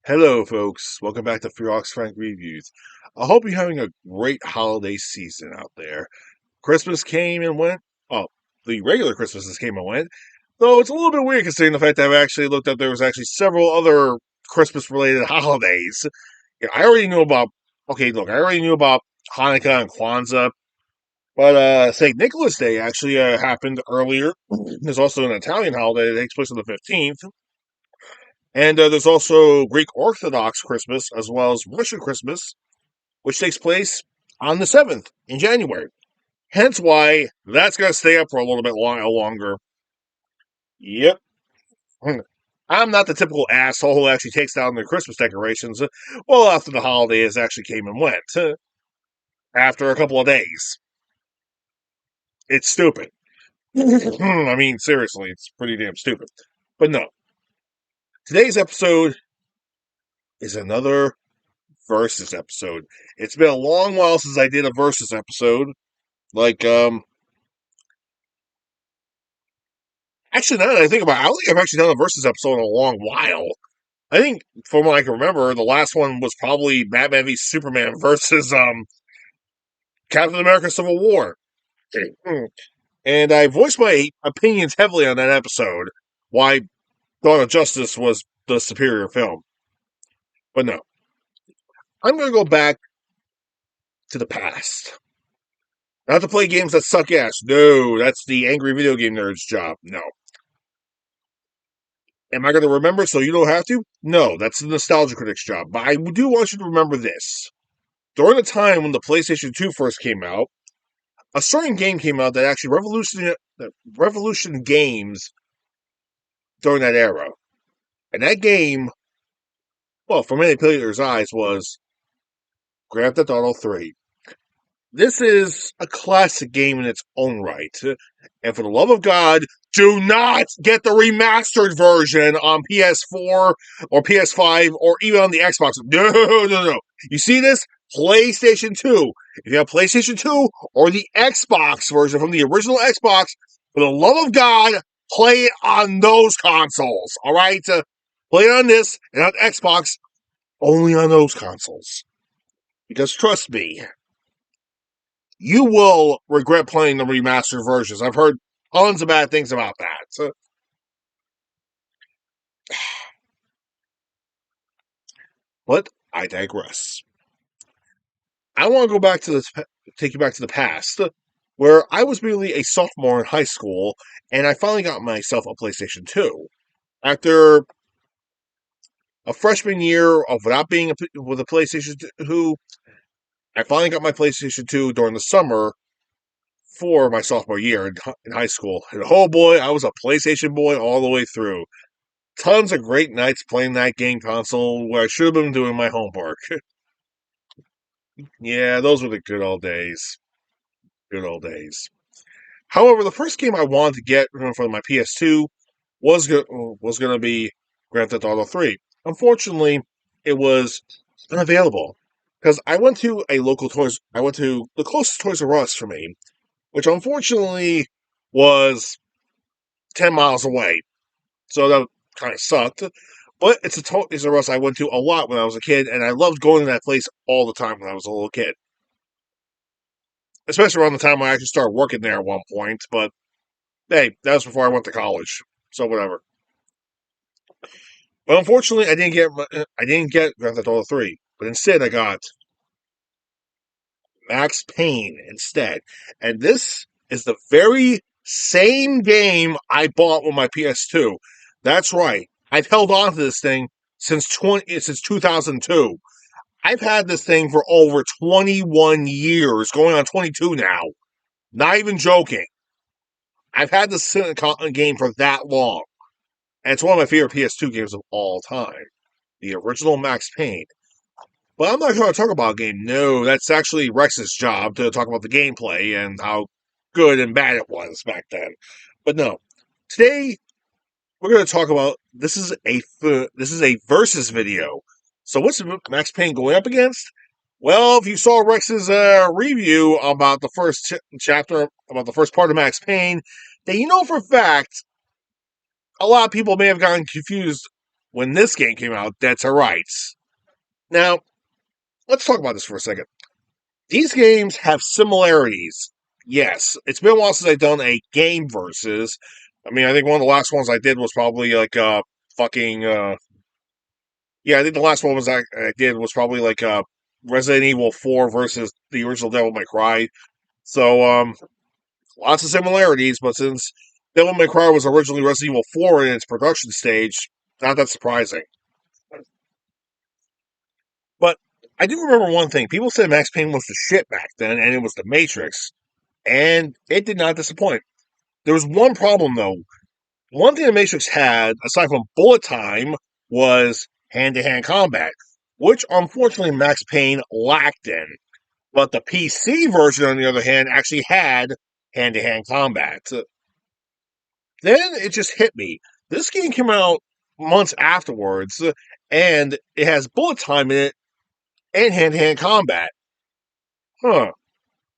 Hello, folks. Welcome back to Ferox Frank Reviews. I hope you're having a great holiday season out there. Christmas came and went. Oh, the regular Christmases came and went. Though it's a little bit weird considering the fact that I've actually looked up there was actually several other Christmas-related holidays. Yeah, I already knew about. Okay, look, I already knew about Hanukkah and Kwanzaa, but St. Nicholas Day actually happened earlier. There's also an Italian holiday that takes place on the 15th. And there's also Greek Orthodox Christmas as well as Russian Christmas, which takes place on the 7th in January. Hence why that's going to stay up for a little bit longer. Yep. I'm not the typical asshole who actually takes down their Christmas decorations well after the holidays actually came and went. After a couple of days. It's stupid. I mean, seriously, it's pretty damn stupid. But no. Today's episode is another Versus episode. It's been a long while since I did a Versus episode. Like, actually, now that I think about it, I don't think I've actually done a Versus episode in a long while. I think, from what I can remember, the last one was probably Batman v Superman versus Captain America Civil War. And I voiced my opinions heavily on that episode, why Dawn of Justice was the superior film. But no. I'm going to go back to the past. Not to play games that suck ass. No, that's the angry video game nerd's job. No. Am I going to remember so you don't have to? No, that's the nostalgia critic's job. But I do want you to remember this. During the time when the PlayStation 2 first came out, a certain game came out that actually revolutionized games during that era. And that game, well, for many players' eyes, was Grand Theft Auto 3. This is a classic game in its own right. And for the love of God, do not get the remastered version on PS4 or PS5 or even on the Xbox. No. You see this? PlayStation 2. If you have PlayStation 2 or the Xbox version from the original Xbox, for the love of God, play it on those consoles. All right? Play it on this and on Xbox, only on those consoles. Because trust me, you will regret playing the remastered versions. I've heard tons of bad things about that. So, but I digress. I want to go back to take you back to the past, where I was merely a sophomore in high school, and I finally got myself a PlayStation 2. After a freshman year of not being with a PlayStation 2, I finally got my PlayStation 2 during the summer for my sophomore year in high school. And oh boy, I was a PlayStation boy all the way through. Tons of great nights playing that game console where I should have been doing my homework. Yeah, those were the good old days. Good old days. However, the first game I wanted to get for my PS2 was going to be Grand Theft Auto 3. Unfortunately, it was unavailable because I went to the closest Toys R Us for me, which unfortunately was 10 miles away. So that kind of sucked. But it's a Toys R Us I went to a lot when I was a kid, and I loved going to that place all the time when I was a little kid. Especially around the time I actually started working there at one point. But hey, that was before I went to college, so whatever. But unfortunately, I didn't get Grand Theft Auto 3, but instead I got Max Payne instead, and this is the very same game I bought with my PS2. That's right. I've held on to this thing since 2002. I've had this thing for over 21 years, going on 22 now. Not even joking. I've had this game for that long. And it's one of my favorite PS2 games of all time. The original Max Payne. But I'm not going to talk about a game. No, that's actually Rex's job to talk about the gameplay and how good and bad it was back then. But no. Today, we're going to talk about this is a versus video. So what's Max Payne going up against? Well, if you saw Rex's review about the first chapter, about the first part of Max Payne, then you know for a fact a lot of people may have gotten confused when this game came out, Dead to Rights. Now, let's talk about this for a second. These games have similarities. Yes, it's been a while since I've done a game versus. I mean, I think one of the last ones I did was probably like fucking yeah, I think the last one I did was probably like Resident Evil 4 versus the original Devil May Cry. So lots of similarities, but since Devil May Cry was originally Resident Evil 4 in its production stage, not that surprising. But I do remember one thing. People said Max Payne was the shit back then, and it was the Matrix. And it did not disappoint. There was one problem, though. One thing the Matrix had, aside from bullet time, was hand-to-hand combat, which unfortunately Max Payne lacked in. But the PC version, on the other hand, actually had hand-to-hand combat. Then it just hit me. This game came out months afterwards, and it has bullet time in it and hand-to-hand combat. Huh.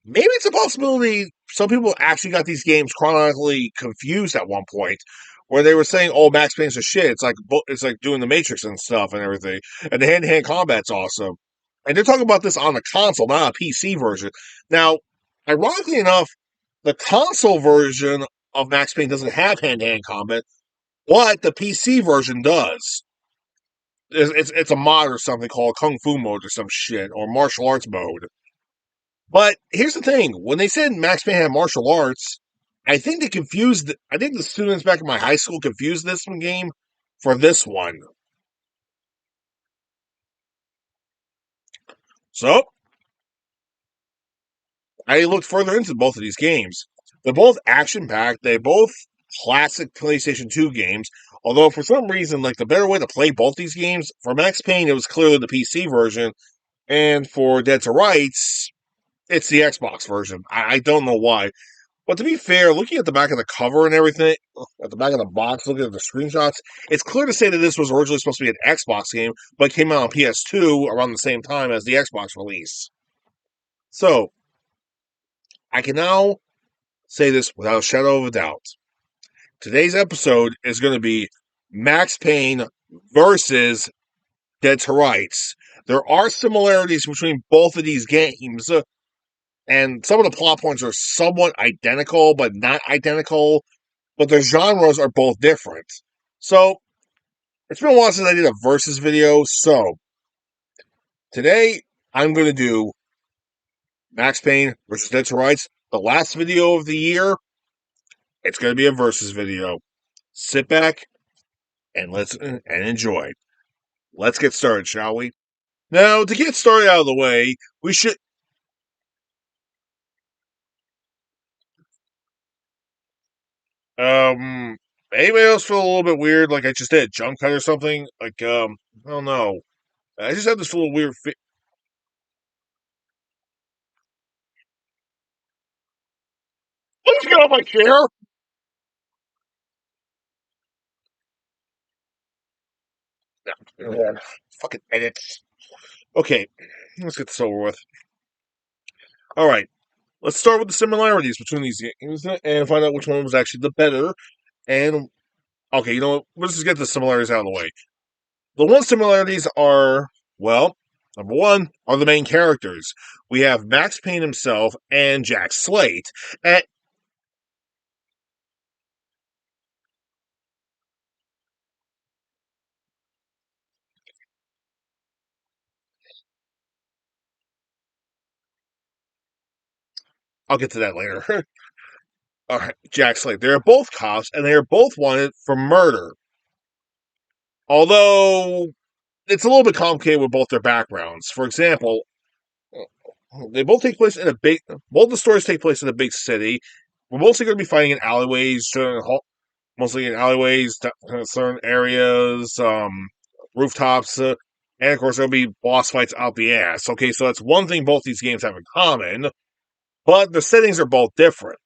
Maybe it's a possibility some people actually got these games chronologically confused at one point, where they were saying, "Oh, Max Payne's a shit." It's like doing the Matrix and stuff and everything, and the hand-to-hand combat's awesome. And they're talking about this on the console, not a PC version. Now, ironically enough, the console version of Max Payne doesn't have hand-to-hand combat, but the PC version does. It's a mod or something called Kung Fu mode or some shit, or martial arts mode. But here's the thing: when they said Max Payne had martial arts, I think they confused. I think the students back in my high school confused this game for this one. So I looked further into both of these games. They're both action packed. They both classic PlayStation 2 games. Although for some reason, like the better way to play both these games for Max Payne, it was clearly the PC version, and for Dead to Rights, it's the Xbox version. I don't know why. But to be fair, looking at the back of the cover and everything, at the back of the box, looking at the screenshots, it's clear to say that this was originally supposed to be an Xbox game, but came out on PS2 around the same time as the Xbox release. So, I can now say this without a shadow of a doubt. Today's episode is going to be Max Payne versus Dead to Rights. There are similarities between both of these games, and some of the plot points are somewhat identical, but not identical. But their genres are both different. So, it's been a while since I did a versus video. So, today I'm going to do Max Payne versus Dead to Rights. The last video of the year, it's going to be a versus video. Sit back and enjoy. Let's get started, shall we? Now, to get started out of the way, we should. Um, Anybody else feel a little bit weird? Like I just did a jump cut or something? Like, I don't know. I just had this little weird. Please get off my chair! Yeah, fucking edits. Okay, let's get this over with. All right, let's start with the similarities between these games and find out which one was actually the better. And okay, you know what? Let's just get the similarities out of the way. The one similarities are, well, number one are the main characters. We have Max Payne himself and Jack Slate. And I'll get to that later. All right, Jack Slate. They're both cops, and they are both wanted for murder. Although it's a little bit complicated with both their backgrounds. For example, they both take place in a big. Both the stories take place in a big city. We're mostly going to be fighting in alleyways, mostly in alleyways, certain areas, rooftops, and of course there'll be boss fights out the ass. Okay, so that's one thing both these games have in common, but the settings are both different.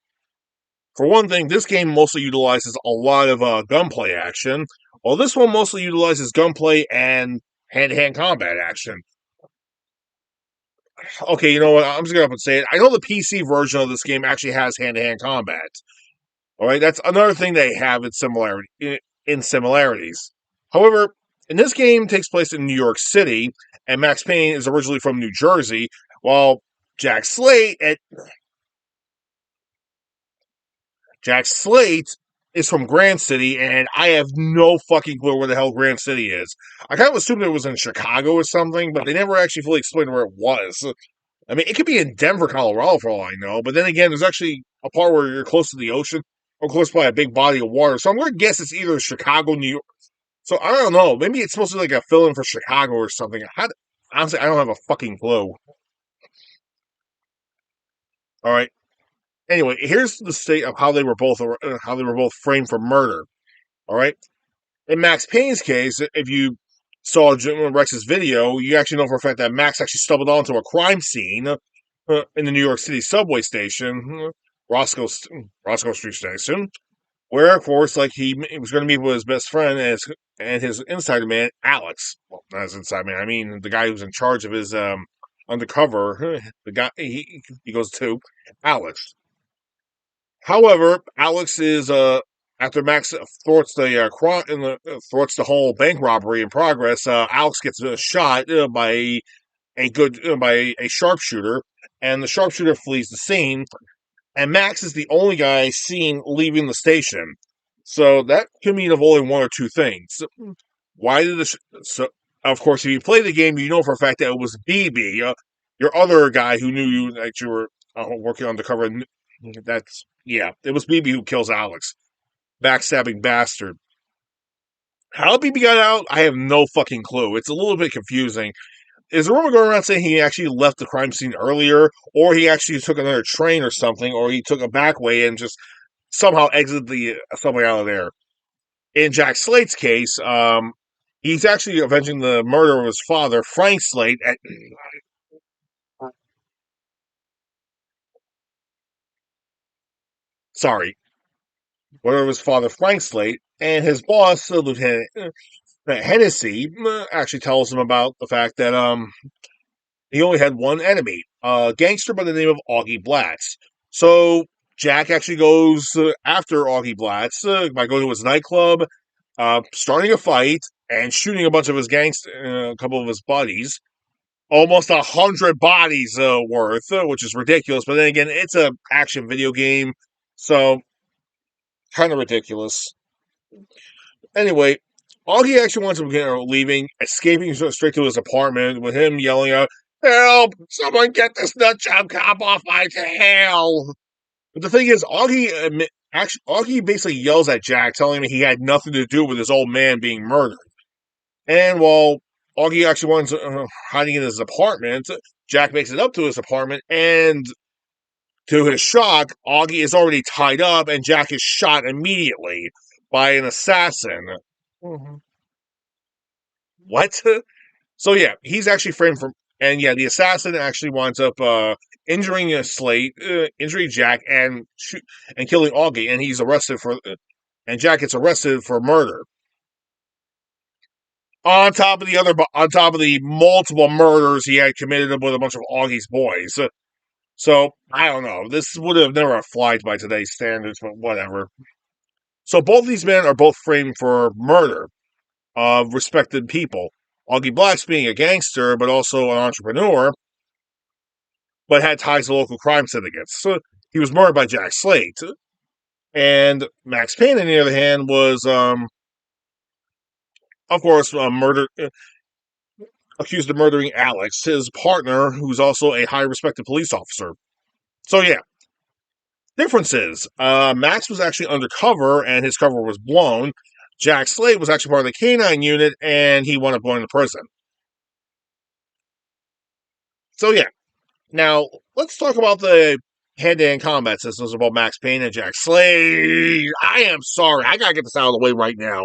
For one thing, this game mostly utilizes a lot of gunplay action, while this one mostly utilizes gunplay and hand-to-hand combat action. Okay, you know what? I'm just going to up and say it. I know the PC version of this game actually has hand-to-hand combat. All right, that's another thing they have in similarities. However, And this game takes place in New York City, and Max Payne is originally from New Jersey, while Jack Slate at Jack Slate is from Grand City, and I have no fucking clue where the hell Grand City is. I kind of assumed it was in Chicago or something, but they never actually fully explained where it was. I mean, it could be in Denver, Colorado, for all I know. But then again, there's actually a part where you're close to the ocean or close by a big body of water. So I'm going to guess it's either Chicago, New York. So I don't know. Maybe it's supposed to be like a fill-in for Chicago or something. Honestly, I don't have a fucking clue. All right. Anyway, here's the state of how they were both framed for murder. All right. In Max Payne's case, if you saw Jim Rex's video, you actually know for a fact that Max actually stumbled onto a crime scene in the New York City subway station, Roscoe Roscoe Street Station, where, of course, like he was going to meet with his best friend and his insider man, Alex. Well, not his insider man. I mean, the guy who's in charge of his undercover. The guy he goes to Alex. However, Alex is after Max thwarts thwarts the whole bank robbery in progress. Alex gets shot by by a sharpshooter, and the sharpshooter flees the scene. And Max is the only guy seen leaving the station. So that could mean of only one or two things. Why did so? Of course, if you play the game, you know for a fact that it was BB, your other guy who knew you that you were working undercover. Yeah, it was BB who kills Alex, backstabbing bastard. How BB got out, I have no fucking clue. It's a little bit confusing. Is a rumor going around saying he actually left the crime scene earlier, or he actually took another train or something, or he took a back way and just somehow exited the subway out of there? In Jack Slate's case, he's actually avenging the murder of his father, Frank Slate. Sorry, murder of his father, Frank Slate, and his boss, Lieutenant Hennessy, actually tells him about the fact that he only had one enemy, a gangster by the name of Augie Blatz. So Jack actually goes after Augie Blatz by going to his nightclub, starting a fight, and shooting a bunch of his a couple of his buddies. Almost 100 bodies worth, which is ridiculous. But then again, it's a action video game, so kind of ridiculous. Anyway, Augie actually wants him leaving, escaping straight to his apartment with him yelling out, "Help! Someone get this nut job cop off my tail!" But the thing is, Augie basically yells at Jack, telling him he had nothing to do with his old man being murdered. And while Augie actually wants hiding in his apartment, Jack makes it up to his apartment, and to his shock, Augie is already tied up, and Jack is shot immediately by an assassin. Mhm. What? So yeah, he's actually framed for, and yeah, the assassin actually winds up injuring injuring Jack, and killing Augie, and he's arrested and Jack gets arrested for murder. On top of the multiple murders he had committed with a bunch of Augie's boys. So I don't know. This would have never applied by today's standards, but whatever. So both these men are both framed for murder of respected people. Augie Black's being a gangster, but also an entrepreneur, but had ties to local crime syndicates. So he was murdered by Jack Slate. And Max Payne, on the other hand, was, of course, accused of murdering Alex, his partner, who's also a high respected police officer. So yeah, differences. Max was actually undercover, and his cover was blown. Jack Slate was actually part of the K9 unit, and he wound up going to prison. So yeah, now let's talk about the hand-to-hand combat systems of both Max Payne and Jack Slade. I am sorry, I gotta get this out of the way right now.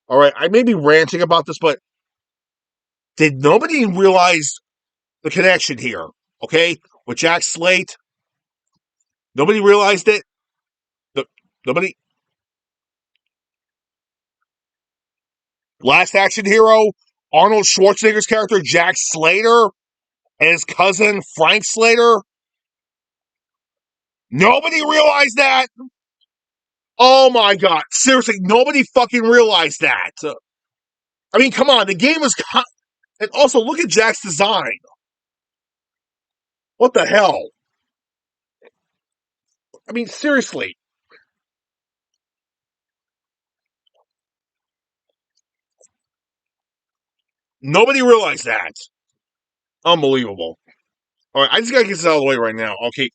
All right, I may be ranting about this, but did nobody realize the connection here? Okay, with Jack Slate, nobody realized it. The, nobody. Last Action Hero, Arnold Schwarzenegger's character Jack Slater and his cousin Frank Slater. Nobody realized that. Oh my god! Seriously, nobody fucking realized that. I mean, come on, the game is. And also, look at Jack's design. What the hell? I mean, seriously. Nobody realized that. Unbelievable. All right, I just gotta get this out of the way right now. Okay,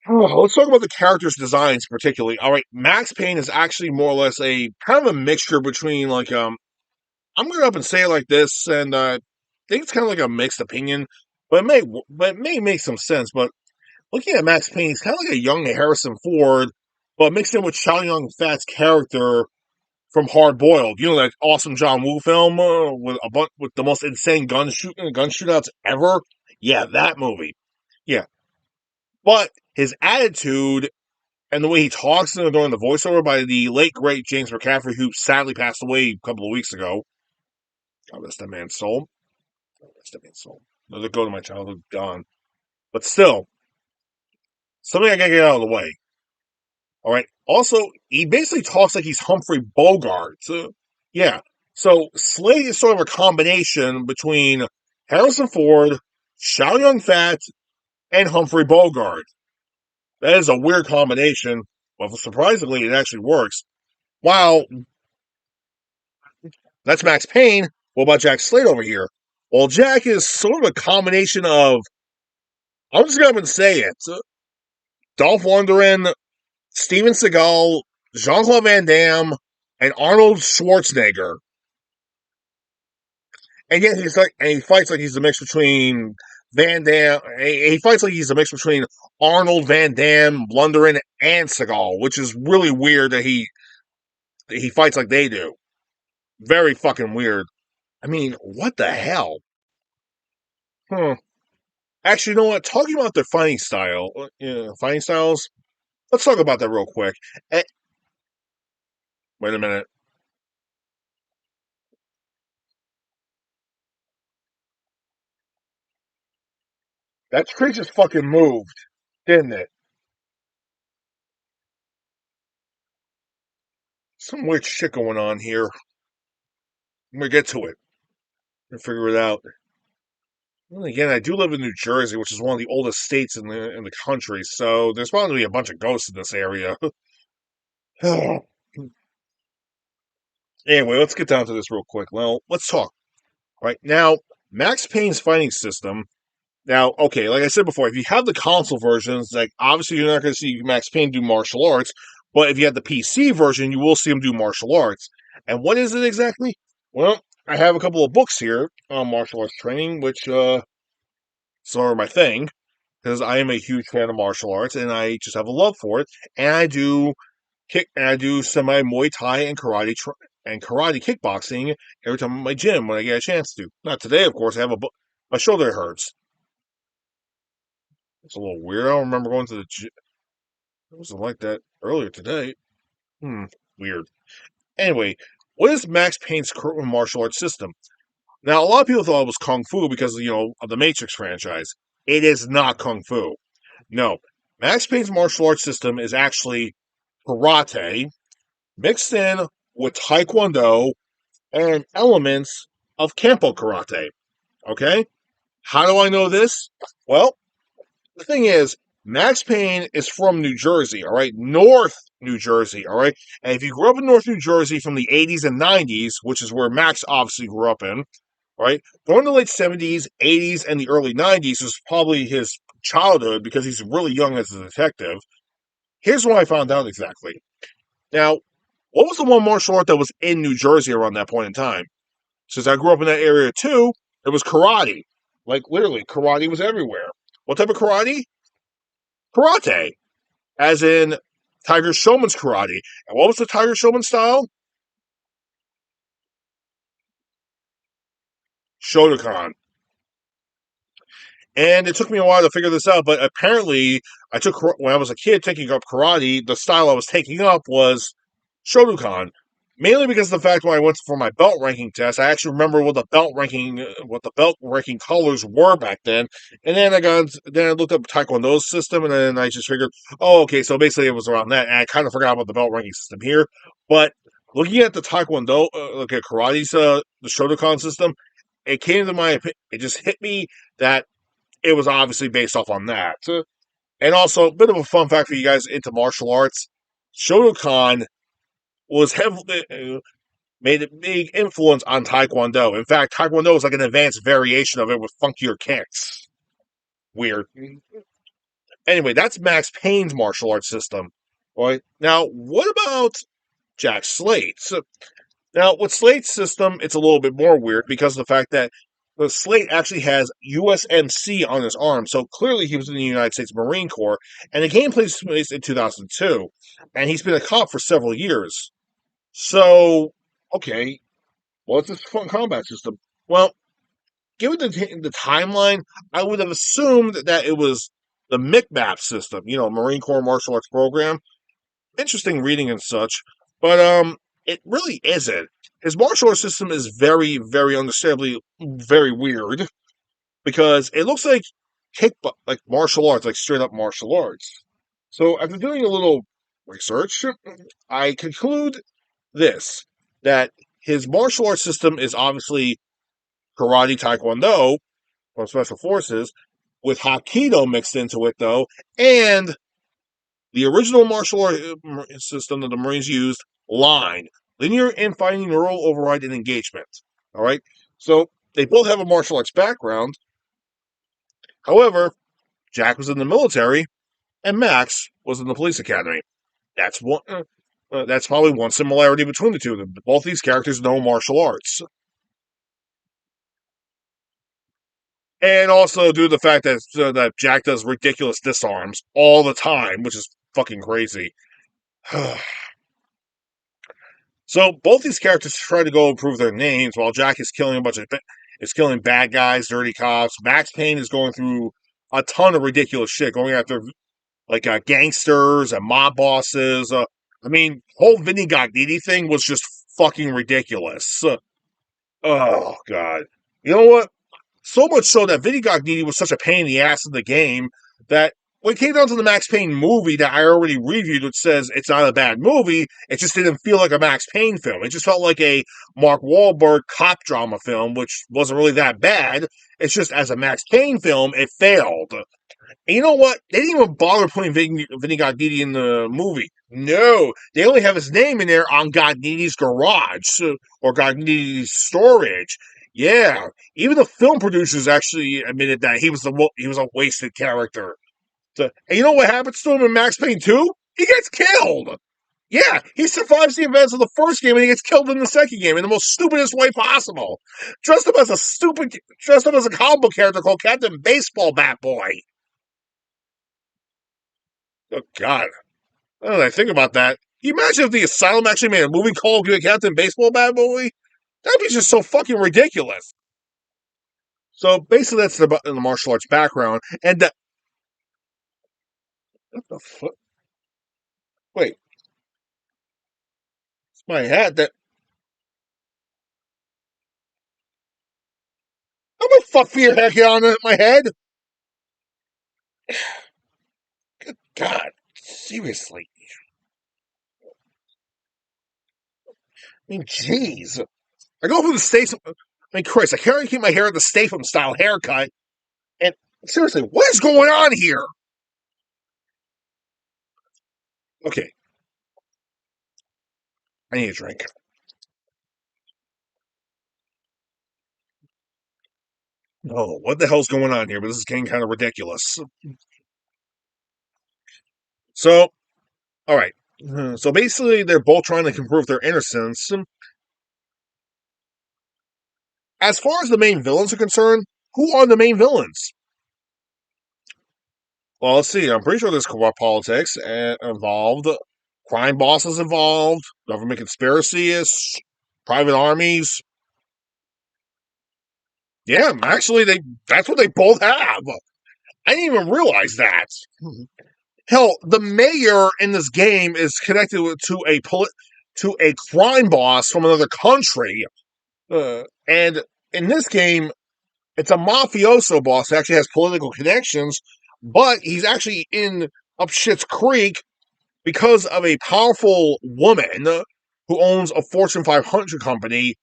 let's talk about the characters' designs particularly. All right, Max Payne is actually more or less a kind of a mixture between like I'm gonna up and say it like this, and I think it's kind of like a mixed opinion, but it may make some sense. But looking at Max Payne, he's kind of like a young Harrison Ford, but mixed in with Chow Yun Fat's character from Hard Boiled. You know that awesome John Woo film with a bunch with the most insane gun shootouts ever. Yeah, that movie. Yeah, but his attitude and the way he talks during the voiceover by the late great James McCaffrey, who sadly passed away a couple of weeks ago. God rest that man's soul. God rest that man's soul. Let go to my childhood gone. But still, something I gotta get out of the way. All right. Also, he basically talks like he's Humphrey Bogart. Yeah. So Slade is sort of a combination between Harrison Ford, Chow Yun Fat, and Humphrey Bogart. That is a weird combination, but surprisingly, it actually works. Wow, that's Max Payne. What about Jack Slade over here? Well, Jack is sort of a combination of, I'm just going to say it, Dolph Lundgren, Steven Seagal, Jean Claude Van Damme, and Arnold Schwarzenegger. And yet he fights like he's a mix between Van Damme. He fights like he's a mix between Arnold, Van Damme, Lundgren, and Seagal, which is really weird that he fights like they do. Very fucking weird. I mean, what the hell? Hmm. Actually, you know what? Talking about their fighting styles. Let's talk about that real quick. Eh, wait a minute. That tree just fucking moved, didn't it? Some weird shit going on here. I'm gonna get to it and figure it out. Well, again, I do live in New Jersey, which is one of the oldest states in the country, so there's bound to be a bunch of ghosts in this area. Anyway, let's get down to this real quick. Well, let's talk. Right now, Max Payne's fighting system. Now, okay, like I said before, if you have the console versions, like obviously you're not going to see Max Payne do martial arts, but if you have the PC version, you will see him do martial arts. And what is it exactly? Well, I have a couple of books here on martial arts training, which sort of my thing, because I am a huge fan of martial arts and I just have a love for it. And I do semi Muay Thai and karate kickboxing every time I'm at my gym when I get a chance to. Not today, of course. I have my shoulder hurts. It's a little weird. I don't remember going to the gym. It wasn't like that earlier today. Hmm, weird. Anyway, what is Max Payne's martial arts system? Now, a lot of people thought it was Kung Fu because, of the Matrix franchise. It is not Kung Fu. No. Max Payne's martial arts system is actually karate mixed in with taekwondo and elements of Kempo karate. Okay? How do I know this? Well, the thing is, Max Payne is from New Jersey, all right? North New Jersey, all right? And if you grew up in North New Jersey from the 80s and 90s, which is where Max obviously grew up in, right? During the late 70s, 80s, and the early 90s is probably his childhood because he's really young as a detective. Here's what I found out exactly. Now, what was the one martial art that was in New Jersey around that point in time? Since I grew up in that area too, it was karate. Like literally, karate was everywhere. What type of karate? Karate, as in Tiger Showman's karate. And what was the Tiger Showman style? Shotokan. And it took me a while to figure this out, but apparently, when I was a kid taking up karate, the style I was taking up was Shotokan. Mainly because of the fact when I went for my belt ranking test, I actually remember what the belt ranking colors were back then. And then I looked up Taekwondo's system, and then I just figured, oh, okay, so basically it was around that. And I kind of forgot about the belt ranking system here. But looking at the Taekwondo, look at karate's the Shotokan system, it came to my opinion. It just hit me that it was obviously based off on that. And also, a bit of a fun fact for you guys into martial arts: Shotokan was heavily made a big influence on Taekwondo. In fact, Taekwondo is like an advanced variation of it with funkier kicks. Weird. Anyway, that's Max Payne's martial arts system. All right. Now, what about Jack Slate's? Now, with Slate's system, it's a little bit more weird because of the fact that the Slate actually has USMC on his arm, so clearly he was in the United States Marine Corps, and the game takes place in 2002, and he's been a cop for several years. So, okay, what's this fun combat system? Well, given the timeline, I would have assumed that it was the MICMAP system, Marine Corps Martial Arts Program. Interesting reading and such, but it really isn't. His martial arts system is very, very understandably very weird because it looks like like martial arts, like straight up martial arts. So after doing a little research, I conclude this that his martial arts system is obviously karate, taekwondo, or special forces, with Hapkido mixed into it, though, and the original martial art system that the Marines used, line, linear infighting, neural override, and engagement. All right? So they both have a martial arts background. However, Jack was in the military, and Max was in the police academy. That's one. That's probably one similarity between the two of them. Both these characters know martial arts. And also due to the fact that Jack does ridiculous disarms all the time, which is fucking crazy. So both these characters try to go improve their names, while Jack is killing killing bad guys, dirty cops. Max Payne is going through a ton of ridiculous shit, going after like gangsters and mob bosses. I mean, whole Vinny Gognitti thing was just fucking ridiculous. Oh god, you know what? So much so that Vinny Gognitti was such a pain in the ass in the game that when it came down to the Max Payne movie that I already reviewed, which says it's not a bad movie, it just didn't feel like a Max Payne film. It just felt like a Mark Wahlberg cop drama film, which wasn't really that bad. It's just as a Max Payne film, it failed. And you know what? They didn't even bother putting Vinny Gognitti in the movie. No, they only have his name in there on Gognitti's garage or Gognitti's storage. Yeah, even the film producers actually admitted that he was a wasted character. So, and you know what happens to him in Max Payne 2? He gets killed. Yeah, he survives the events of the first game and he gets killed in the second game in the most stupidest way possible. Dressed up as a comic book character called Captain Baseball Bat Boy. Oh God. Now that I think about that, can you imagine if the Asylum actually made a movie called Captain Baseball Bat Boy? That'd be just so fucking ridiculous. So basically, that's the martial arts background. And what the fuck? Wait, it's my hat. How my fuck fear heck on my head? God, seriously. I mean, jeez. I go for the Statham. I mean, Chris, I can't keep my hair at the Statham style haircut. And seriously, what is going on here? Okay, I need a drink. Oh, what the hell's going on here? But this is getting kind of ridiculous. So, all right. So basically, they're both trying to prove their innocence. As far as the main villains are concerned, who are the main villains? Well, let's see. I'm pretty sure there's corrupt politics involved, crime bosses involved, government conspiracies, private armies. Yeah, actually, that's what they both have. I didn't even realize that. Hell, the mayor in this game is connected to a crime boss from another country, and in this game, it's a mafioso boss that actually has political connections, but he's actually in up shit's creek because of a powerful woman who owns a Fortune 500 company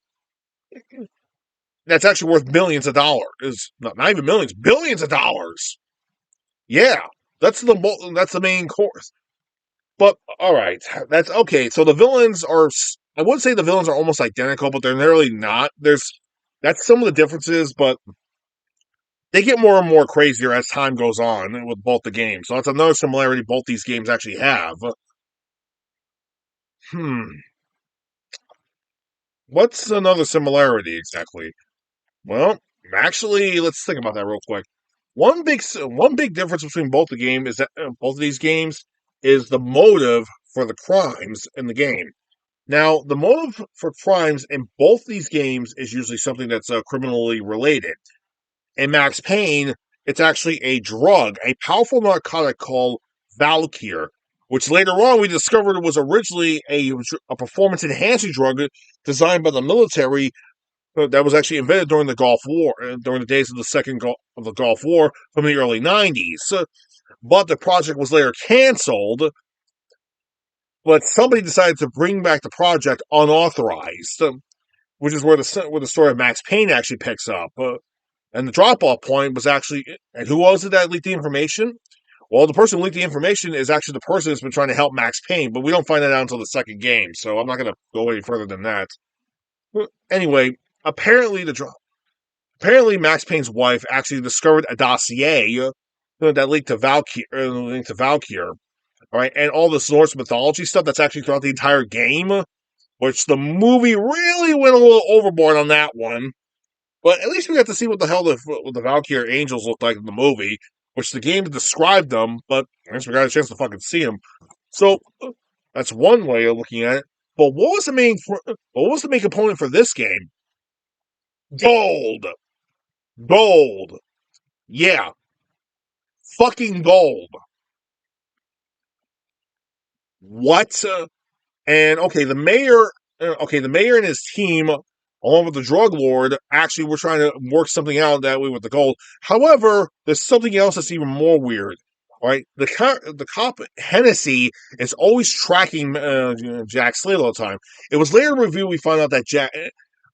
that's actually worth millions of dollars. Is not even millions, billions of dollars. Yeah, that's the main course. But all right, that's okay. So the villains are. I would say the villains are almost identical, but they're really not. That's some of the differences, but they get more and more crazier as time goes on with both the games. So that's another similarity both these games actually have. Hmm. What's another similarity exactly? Well, actually, let's think about that real quick. One big difference between both the game is that both of these games is the motive for the crimes in the game. Now, the motive for crimes in both these games is usually something that's criminally related. In Max Payne, it's actually a drug, a powerful narcotic called Valkyr, which later on we discovered was originally a performance enhancing drug designed by the military that was actually invented during the Gulf War, during the days of the of the Gulf War from the early 90s. But the project was later canceled, but somebody decided to bring back the project unauthorized, which is where the story of Max Payne actually picks up. And the drop off point was actually, and who was it that leaked the information? Well, the person who leaked the information is actually the person who's been trying to help Max Payne, but we don't find that out until the second game, so I'm not going to go any further than that. Anyway, apparently apparently Max Payne's wife actually discovered a dossier that linked to Valkyr, all right, and all this Norse mythology stuff that's actually throughout the entire game, which the movie really went a little overboard on that one. But at least we got to see what the hell the Valkyrie angels looked like in the movie, which the game described them, but I guess we got a chance to fucking see them. So that's one way of looking at it. But what was the main component for this game? Gold, gold, yeah, fucking gold. What? And okay, the mayor and his team, along with the drug lord, actually were trying to work something out that way with the gold. However, there's something else that's even more weird. All right, the cop Hennessy is always tracking Jack Slade all the time. It was later in review we found out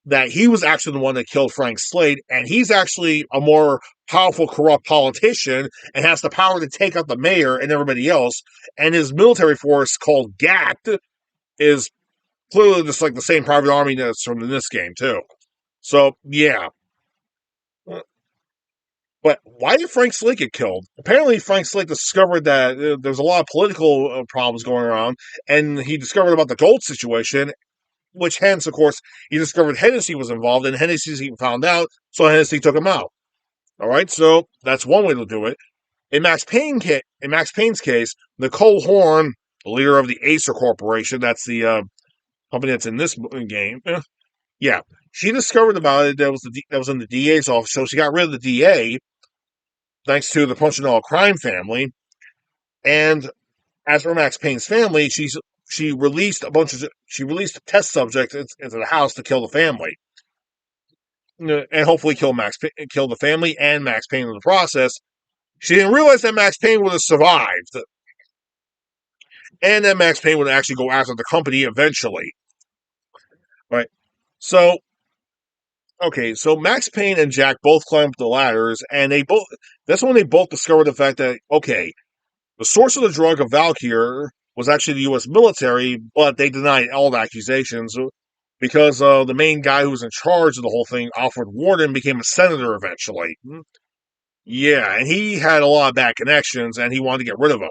that he was actually the one that killed Frank Slade, and he's actually a more powerful, corrupt politician and has the power to take out the mayor and everybody else. And his military force called GACT is clearly just like the same private army that's from this game too. So yeah, but why did Frank Slade get killed? Apparently, Frank Slade discovered that there's a lot of political problems going around, and he discovered about the gold situation. Which, hence, of course, he discovered Hennessy was involved, and Hennessy found out, so Hennessy took him out. All right, so that's one way to do it. In Max Payne's case, Nicole Horn, the leader of the Acer Corporation, that's the company that's in this game, yeah, she discovered about it that was in the DA's office, so she got rid of the DA thanks to the Punchinello crime family. And as for Max Payne's family, she released test subjects into the house to kill the family, and hopefully kill the family and Max Payne in the process. She didn't realize that Max Payne would have survived, and that Max Payne would actually go after the company eventually. Right. So so Max Payne and Jack both climbed up the ladders, and that's when they both discovered the fact that, okay, the source of the drug of Valkyr was actually the U.S. military, but they denied all the accusations because the main guy who was in charge of the whole thing, Alfred Warden, became a senator eventually. Yeah, and he had a lot of bad connections, and he wanted to get rid of them.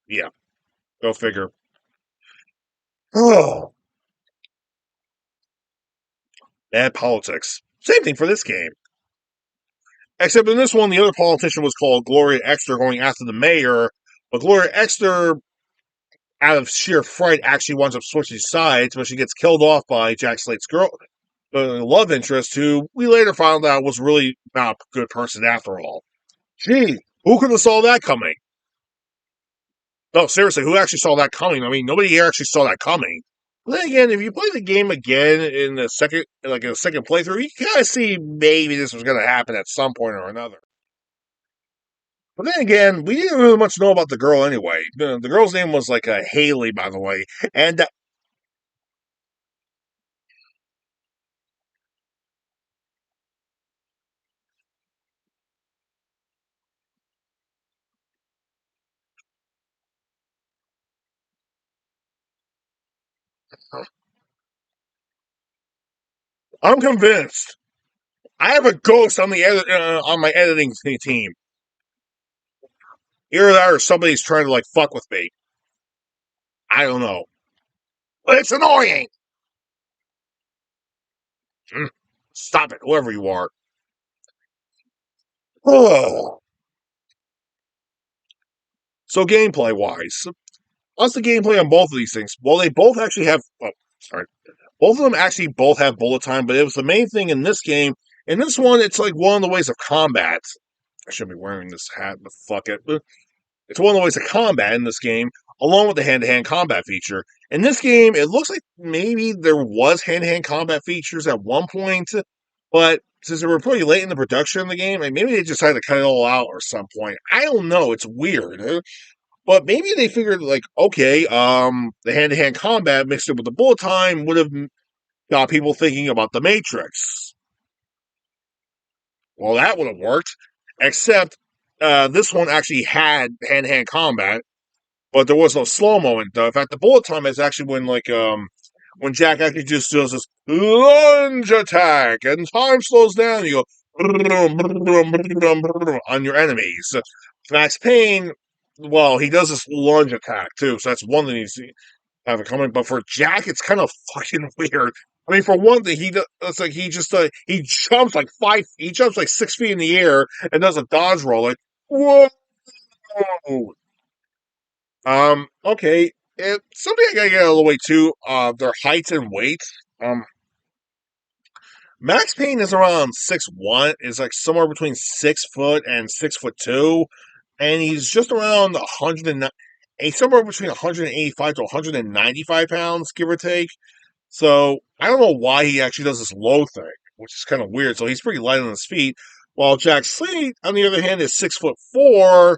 Yeah, go figure. Oh, bad politics. Same thing for this game. Except in this one, the other politician was called Gloria Exter going after the mayor, but Gloria Exter, out of sheer fright, actually winds up switching sides, but she gets killed off by Jack Slate's love interest, who we later found out was really not a good person after all. Gee, who could have saw that coming? No, seriously, who actually saw that coming? I mean, nobody here actually saw that coming. But then again, if you play the game again in a second playthrough, you kind of see maybe this was going to happen at some point or another. But then again, we didn't really much know about the girl anyway. The girl's name was like Haley, by the way, and I'm convinced. I have a ghost on the on my editing team. Either that or somebody's trying to like fuck with me. I don't know. But it's annoying. Stop it, whoever you are. So gameplay wise, what's the gameplay on both of these things? Well, they both actually have. Oh, sorry. Both of them actually both have bullet time, but it was the main thing in this game. In this one, it's like one of the ways of combat. I should be wearing this hat, but fuck it. It's one of the ways of combat in this game, along with the hand-to-hand combat feature. In this game, it looks like maybe there was hand-to-hand combat features at one point, but since they were pretty late in the production of the game, like maybe they just had to cut it all out or some point. I don't know. It's weird. But maybe they figured like, okay, the hand-to-hand combat mixed in with the bullet time would have got people thinking about the Matrix. Well, that would have worked, except this one actually had hand-to-hand combat, but there was no slow mo. In fact, the bullet time is actually when Jack actually just does this lunge attack and time slows down. You go on your enemies. Max Payne, well, he does this lunge attack too, so that's one thing he's have it coming. But for Jack, it's kind of fucking weird. I mean, for one thing, it's like he jumps like he jumps like 6 feet in the air and does a dodge roll. Like, whoa. Okay. Something I gotta get out of the way too. Their heights and weights. Max Payne is around 6'1", is like somewhere between 6 foot and 6'2", and he's just around 100 and somewhere between 185 to 195 pounds, give or take. So I don't know why he actually does this low thing, which is kind of weird. So he's pretty light on his feet. While Jack Slade, on the other hand, is 6'4",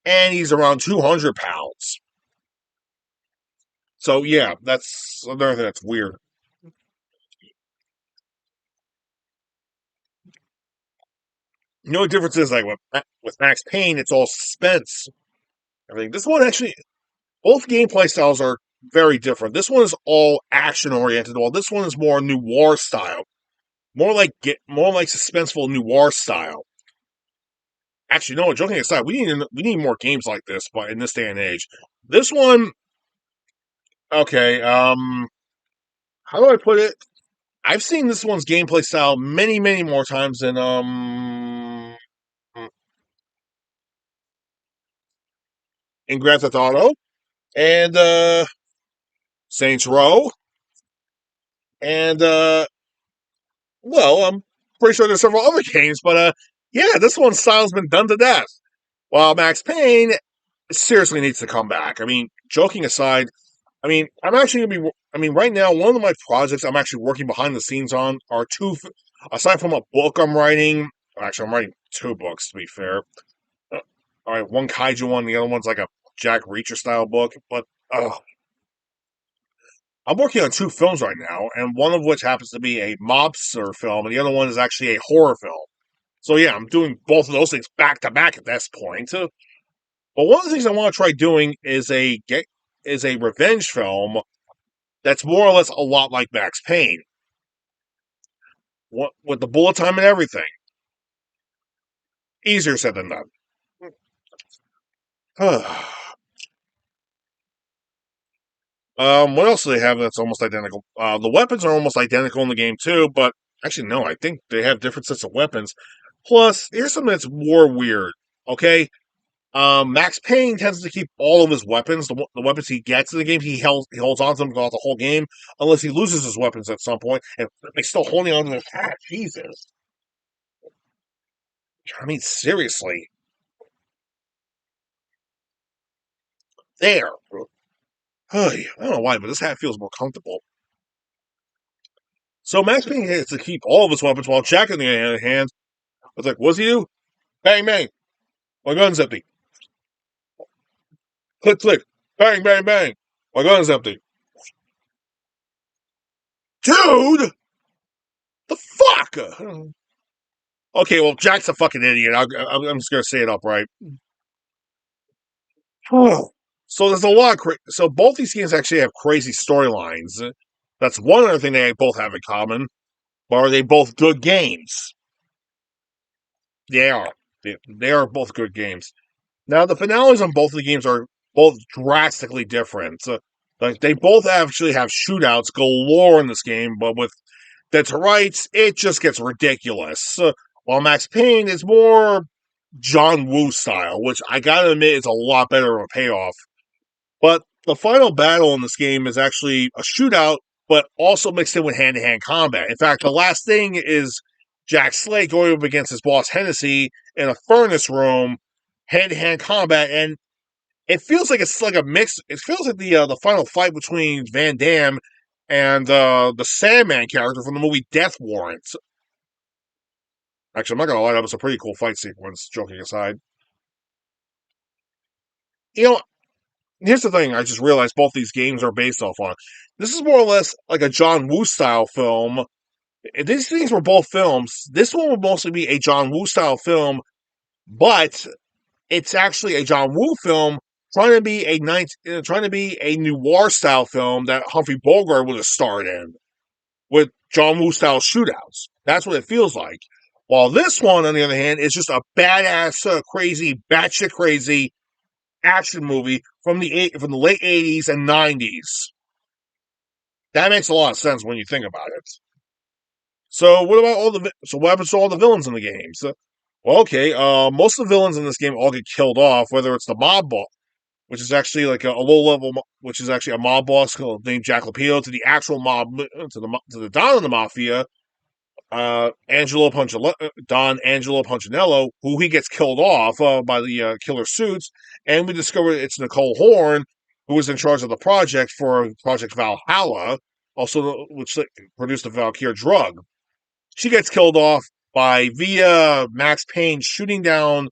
and he's around 200 pounds. So yeah, that's another thing that's weird. The only difference is like with Max Payne, it's all suspense. I think this one actually, both gameplay styles are very different. This one is all action oriented, while this one is more noir style, more like suspenseful noir style. Actually, no. Joking aside, we need more games like this, but in this day and age, this one, okay. How do I put it? I've seen this one's gameplay style many more times than in Grand Theft Auto and Saints Row and well, I'm pretty sure there's several other games, but yeah, this one's style's been done to death. While Max Payne seriously needs to come back. I mean, joking aside, I mean, I'm actually gonna be. I mean, right now, one of my projects I'm actually working behind the scenes on are two. Aside from a book I'm writing, actually, I'm writing two books to be fair. Uh, all right, one kaiju one, the other one's like a Jack Reacher style book. But I'm working on two films right now, and one of which happens to be a mobster film, and the other one is actually a horror film. So yeah, I'm doing both of those things back to back at this point. But one of the things I want to try doing is a revenge film that's more or less a lot like Max Payne, with the bullet time and everything. Easier said than done. What else do they have that's almost identical? The weapons are almost identical in the game too, but actually no, I think they have different sets of weapons. Plus, here's something that's more weird. Okay, Max Payne tends to keep all of his weapons, the weapons he gets in the game, he holds on to them throughout the whole game, unless he loses his weapons at some point, and he's still holding on to his hat. Jesus, I mean seriously, there. I don't know why, but this hat feels more comfortable. So Max Payne has to keep all of his weapons, while Jack, on the other hand, was like, "What's he do? Bang bang! My gun's empty. Click, click. Bang, bang, bang. My gun's empty. Dude! The fuck? Okay, well, Jack's a fucking idiot. I'm just gonna say it upright. So there's a lot of so both these games actually have crazy storylines. That's one other thing they both have in common. But are they both good games? They are. They are both good games. Now the finales on both of the games are both drastically different. Like they both actually have shootouts galore in this game, but with Dead to Rights, it just gets ridiculous. While Max Payne is more John Woo style, which I gotta admit is a lot better of a payoff. But the final battle in this game is actually a shootout, but also mixed in with hand to hand combat. In fact, the last thing is Jack Slade going up against his boss Hennessy in a furnace room, hand to hand combat, and it feels like it's like a mix. It feels like the final fight between Van Damme and the Sandman character from the movie Death Warrant. Actually, I'm not gonna lie, that was a pretty cool fight sequence. Joking aside, you know, here's the thing. I just realized both these games are based off on. This is more or less like a John Woo style film. These things were both films. This one would mostly be a John Woo style film, but it's actually a John Woo film trying to be trying to be a noir style film that Humphrey Bogart would have starred in with John Woo style shootouts. That's what it feels like. While this one, on the other hand, is just a badass, crazy, batshit crazy action movie from the late '80s and '90s. That makes a lot of sense when you think about it. So what happens to all the villains in the game? Well, okay, most of the villains in this game all get killed off, whether it's the mob boss, which is actually like a low level, which is actually a mob boss named Jack Lapito, to the actual mob, to the Don of the Mafia, Don Angelo Punchinello, who he gets killed off by the killer suits, and we discover it's Nicole Horn, who was in charge of the project for Project Valhalla, also which produced the Valkyr drug. She gets killed off by via Max Payne shooting down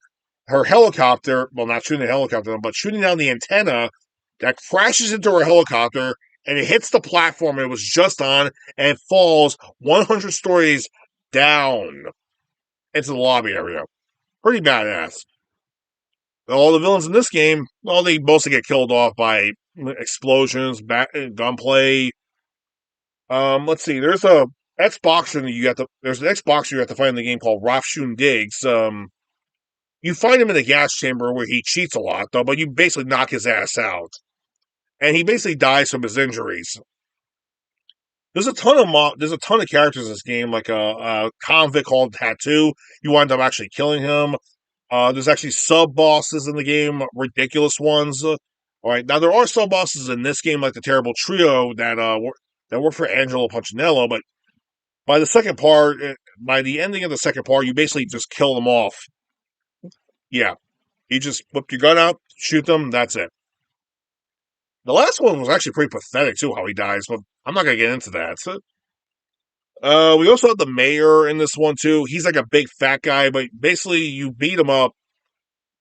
her helicopter. Well, not shooting the helicopter, but shooting down the antenna that crashes into her helicopter and it hits the platform it was just on and it falls 100 stories down into the lobby area. Pretty badass. All the villains in this game, well, they mostly get killed off by explosions, gunplay. Let's see. There's an Xboxer you have to find in the game called Rafshun Diggs. You find him in a gas chamber where he cheats a lot, though, but you basically knock his ass out, and he basically dies from his injuries. There's a ton of characters in this game, like a convict called Tattoo. You wind up actually killing him. There's actually sub bosses in the game, ridiculous ones. All right, now there are sub bosses in this game, like the Terrible Trio that work for Angelo Punchinello, but by by the ending of the second part, you basically just kill them off. Yeah, you just whip your gun out, shoot them, that's it. The last one was actually pretty pathetic too, how he dies, but I'm not gonna get into that. We also have the mayor in this one too. He's like a big fat guy, but basically you beat him up,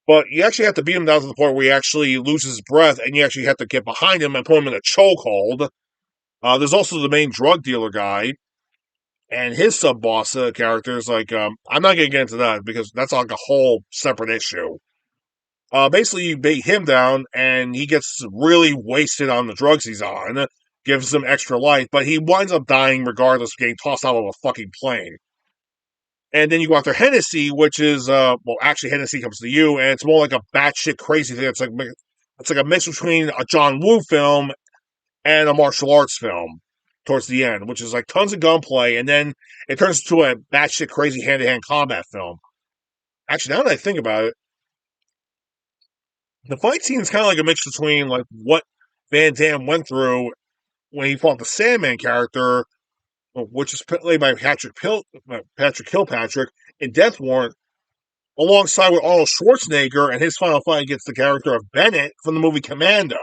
but you actually have to beat him down to the point where he actually loses his breath, and you actually have to get behind him and put him in a chokehold. There's also the main drug dealer guy and his sub boss characters. Like, I'm not gonna get into that because that's like a whole separate issue. Basically, you bait him down, and he gets really wasted on the drugs he's on, gives him extra life, but he winds up dying regardless of getting tossed out of a fucking plane. And then you go after Hennessy, which is well, actually Hennessy comes to you, and it's more like a batshit crazy thing. It's like a mix between a John Woo film and a martial arts film towards the end, which is like tons of gunplay, and then it turns into a batshit crazy hand to hand combat film. Actually, now that I think about it, the fight scene is kind of like a mix between like what Van Damme went through when he fought the Sandman character, which is played by Patrick Kilpatrick in Death Warrant, alongside with Arnold Schwarzenegger and his final fight against the character of Bennett from the movie Commando.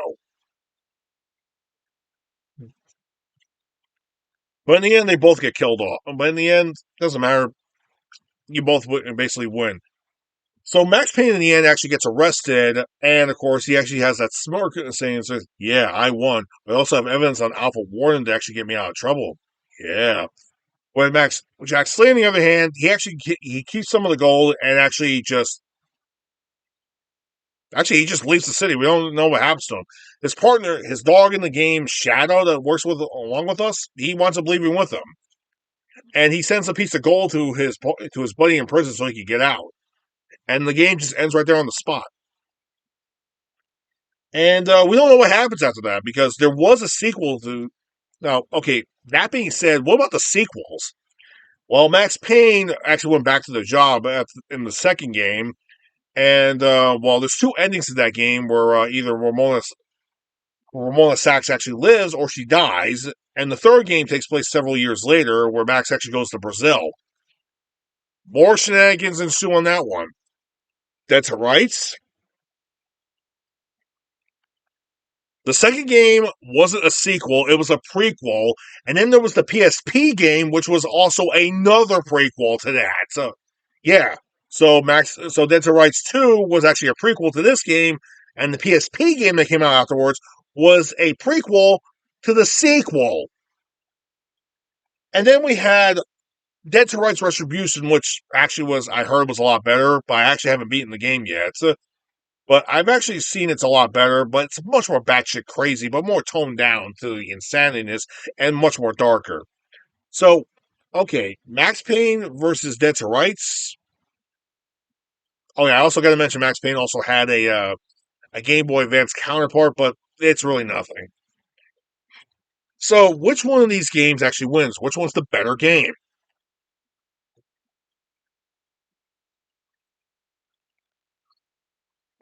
But in the end, they both get killed off. But in the end, it doesn't matter. You both basically win. So Max Payne in the end actually gets arrested, and of course he actually has that smirk saying, "Yeah, I won. I also have evidence on Alpha Warden to actually get me out of trouble." Yeah. When Jack Slade, on the other hand, he keeps some of the gold and he just leaves the city. We don't know what happens to him. His partner, his dog in the game, Shadow, that works along with us, he winds up leaving with him, and he sends a piece of gold to his buddy in prison so he can get out. And the game just ends right there on the spot. And we don't know what happens after that because there was a sequel to. Now, okay, that being said, what about the sequels? Well, Max Payne actually went back to the job in the second game, and well, there's two endings to that game where either Ramona Sachs actually lives or she dies, and the third game takes place several years later where Max actually goes to Brazil. More shenanigans ensue on that one. That's right. The second game wasn't a sequel, it was a prequel. And then there was the PSP game, which was also another prequel to that. So, yeah. So Dead to Rights 2 was actually a prequel to this game, and the PSP game that came out afterwards was a prequel to the sequel. And then we had Dead to Rights Retribution, which actually I heard was a lot better, but I actually haven't beaten the game yet. But I've actually seen it's a lot better, but it's much more batshit crazy, but more toned down to the insaniness and much more darker. So, okay, Max Payne versus Dead to Rights. Oh yeah, I also got to mention Max Payne also had a Game Boy Advance counterpart, but it's really nothing. So, which one of these games actually wins? Which one's the better game?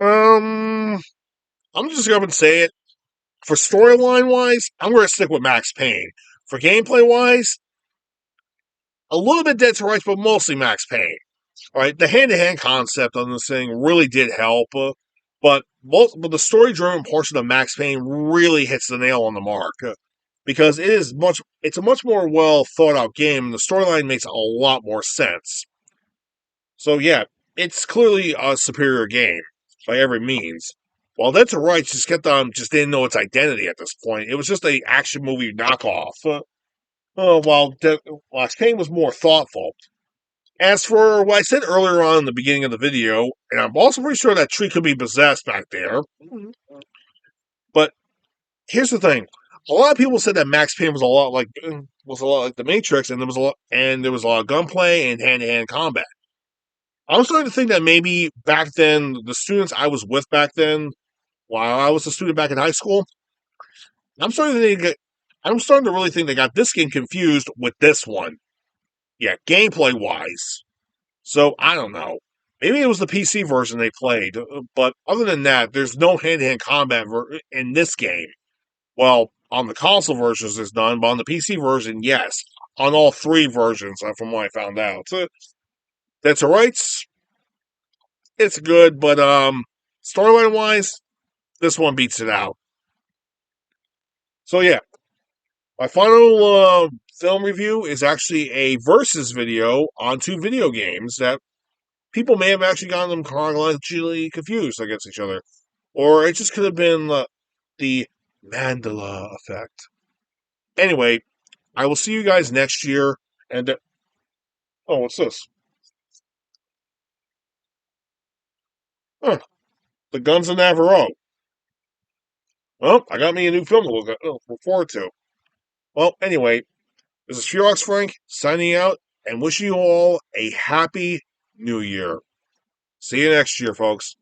Um, I'm just going to say it. For storyline wise, I'm going to stick with Max Payne. For gameplay wise, a little bit Dead to Rights, but mostly Max Payne. All right, the hand-to-hand concept on this thing really did help, but the story-driven portion of Max Payne really hits the nail on the mark because it's a much more well thought out game, and the storyline makes a lot more sense. So yeah, it's clearly a superior game by every means. While Dead to Rights just didn't know its identity at this point. It was just a action movie knockoff. While Max Payne was more thoughtful. As for what I said earlier on in the beginning of the video, and I'm also pretty sure that tree could be possessed back there, but here's the thing: a lot of people said that Max Payne was a lot like the Matrix, and there was a lot of gunplay and hand to hand combat. I'm starting to think that maybe back then the students I was with back then, while I was a student back in high school, I'm starting to think I'm starting to really think they got this game confused with this one. Yeah, gameplay wise. So I don't know. Maybe it was the PC version they played, but other than that, there's no hand-to-hand combat in this game. Well, on the console versions, there's none, but on the PC version, yes. On all three versions, from what I found out. So, that's alright. It's good, but storyline wise, this one beats it out. So yeah, my final film review is actually a versus video on two video games that people may have actually gotten them chronologically confused against each other. Or it just could have been the Mandela effect. Anyway, I will see you guys next year. And oh, what's this? Huh, the Guns of Navarro. Well, I got me a new film to look forward to. Well, anyway, this is Fearox Frank signing out and wishing you all a happy new year. See you next year, folks.